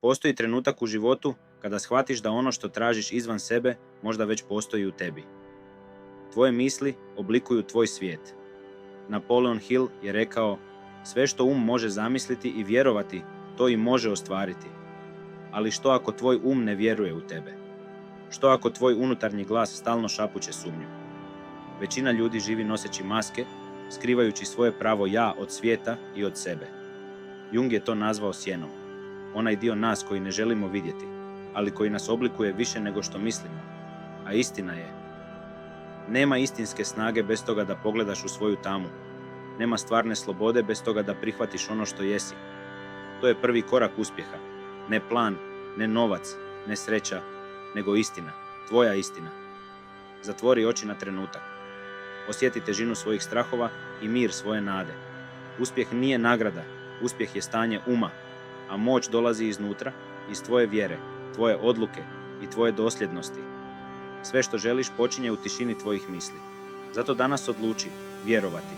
Postoji trenutak u životu kada shvatiš da ono što tražiš izvan sebe možda već postoji u tebi. Tvoje misli oblikuju tvoj svijet. Napoleon Hill je rekao: sve što može zamisliti i vjerovati, to i može ostvariti. Ali što ako tvoj ne vjeruje u tebe? Što ako tvoj unutarnji glas stalno šapuće sumnju? Većina ljudi živi noseći maske, skrivajući svoje pravo ja od svijeta i od sebe. Jung je to nazvao sjenom. Onaj dio nas koji ne želimo vidjeti, ali koji nas oblikuje više nego što mislimo. A istina je: nema istinske snage bez toga da pogledaš u svoju tamu. Nema stvarne slobode bez toga da prihvatiš ono što jesi. To je prvi korak uspjeha. Ne plan, ne novac, ne sreća, nego istina. Tvoja istina. Zatvori oči na trenutak. Osjeti težinu svojih strahova i mir svoje nade. Uspjeh nije nagrada, uspjeh je stanje uma, a moć dolazi iznutra, iz tvoje vjere, tvoje odluke i tvoje dosljednosti. Sve što želiš počinje u tišini tvojih misli. Zato danas odluči vjerovati.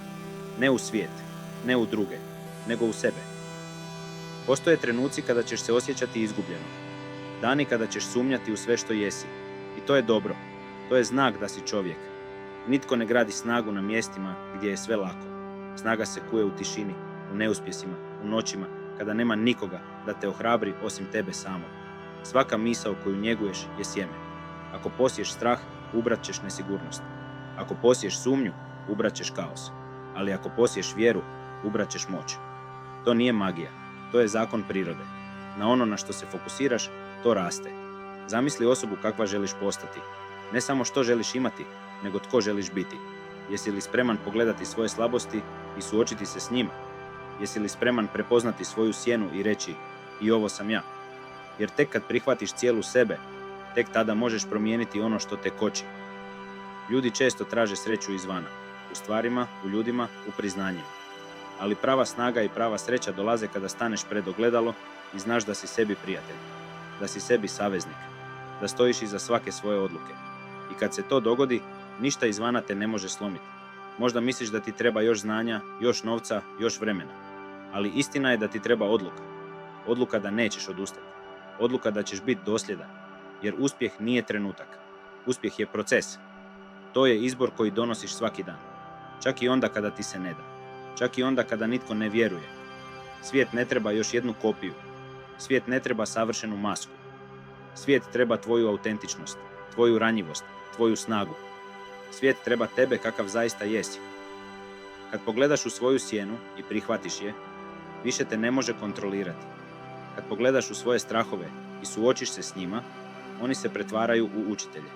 Ne u svijet, ne u druge, nego u sebe. Postoje trenuci kada ćeš se osjećati izgubljeno. Dani kada ćeš sumnjati u sve što jesi. I to je dobro. To je znak da si čovjek. Nitko ne gradi snagu na mjestima gdje je sve lako. Snaga se kuje u tišini, u neuspjesima, u noćima, kada nema nikoga da te ohrabri osim tebe samog. Svaka misao koju njeguješ je sjeme. Ako posiješ strah, ubrat ćeš nesigurnost. Ako posiješ sumnju, ubrat ćeš kaos. Ali ako posiješ vjeru, ubrat ćeš moć. To nije magija, to je zakon prirode. Na ono na što se fokusiraš, to raste. Zamisli osobu kakva želiš postati. Ne samo što želiš imati, nego tko želiš biti. Jesi li spreman pogledati svoje slabosti i suočiti se s njima? Jesi li spreman prepoznati svoju sjenu i reći: i ovo sam ja? Jer tek kad prihvatiš cijelu sebe, tek tada možeš promijeniti ono što te koči. Ljudi često traže sreću izvana, u stvarima, u ljudima, u priznanjima. Ali prava snaga i prava sreća dolaze kada staneš pred ogledalo i znaš da si sebi prijatelj, da si sebi saveznik, da stojiš iza svake svoje odluke. I kad se to dogodi, ništa izvana te ne može slomiti. Možda misliš da ti treba još znanja, još novca, još vremena. Ali istina je da ti treba odluka. Odluka da nećeš odustati. Odluka da ćeš biti dosljedan. Jer uspjeh nije trenutak. Uspjeh je proces. To je izbor koji donosiš svaki dan. Čak i onda kada ti se ne da. Čak i onda kada nitko ne vjeruje. Svijet ne treba još jednu kopiju. Svijet ne treba savršenu masku. Svijet treba tvoju autentičnost, tvoju ranjivost, tvoju snagu. Svijet treba tebe kakav zaista jesi. Kad pogledaš u svoju sjenu i prihvatiš je, više te ne može kontrolirati. Kad pogledaš u svoje strahove i suočiš se s njima, oni se pretvaraju u učitelje.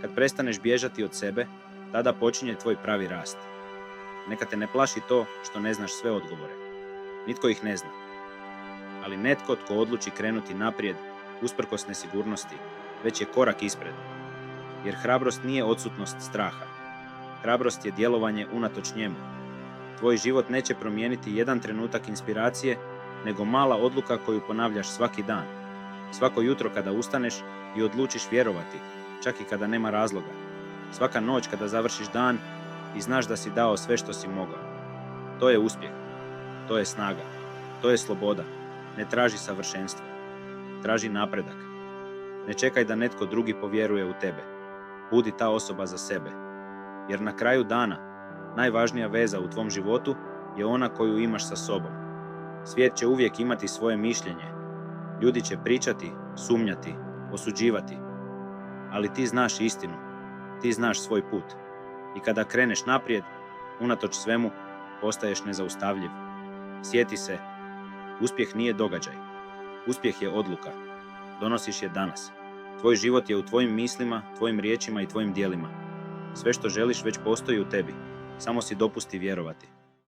Kad prestaneš bježati od sebe, tada počinje tvoj pravi rast. Neka te ne plaši to što ne znaš sve odgovore. Nitko ih ne zna. Ali netko tko odluči krenuti naprijed, usprkos nesigurnosti, već je korak ispred. Jer hrabrost nije odsutnost straha. Hrabrost je djelovanje unatoč njemu. Tvoj život neće promijeniti jedan trenutak inspiracije, nego mala odluka koju ponavljaš svaki dan. Svako jutro kada ustaneš i odlučiš vjerovati, čak i kada nema razloga. Svaka noć kada završiš dan i znaš da si dao sve što si mogao. To je uspjeh. To je snaga. To je sloboda. Ne traži savršenstvo. Traži napredak. Ne čekaj da netko drugi povjeruje u tebe. Budi ta osoba za sebe. Jer na kraju dana, najvažnija veza u tvom životu je ona koju imaš sa sobom. Svijet će uvijek imati svoje mišljenje. Ljudi će pričati, sumnjati, osuđivati. Ali ti znaš istinu. Ti znaš svoj put. I kada kreneš naprijed, unatoč svemu, postaješ nezaustavljiv. Sjeti se, uspjeh nije događaj. Uspjeh je odluka. Donosiš je danas. Tvoj život je u tvojim mislima, tvojim riječima i tvojim djelima. Sve što želiš već postoji u tebi. Samo si dopusti vjerovati.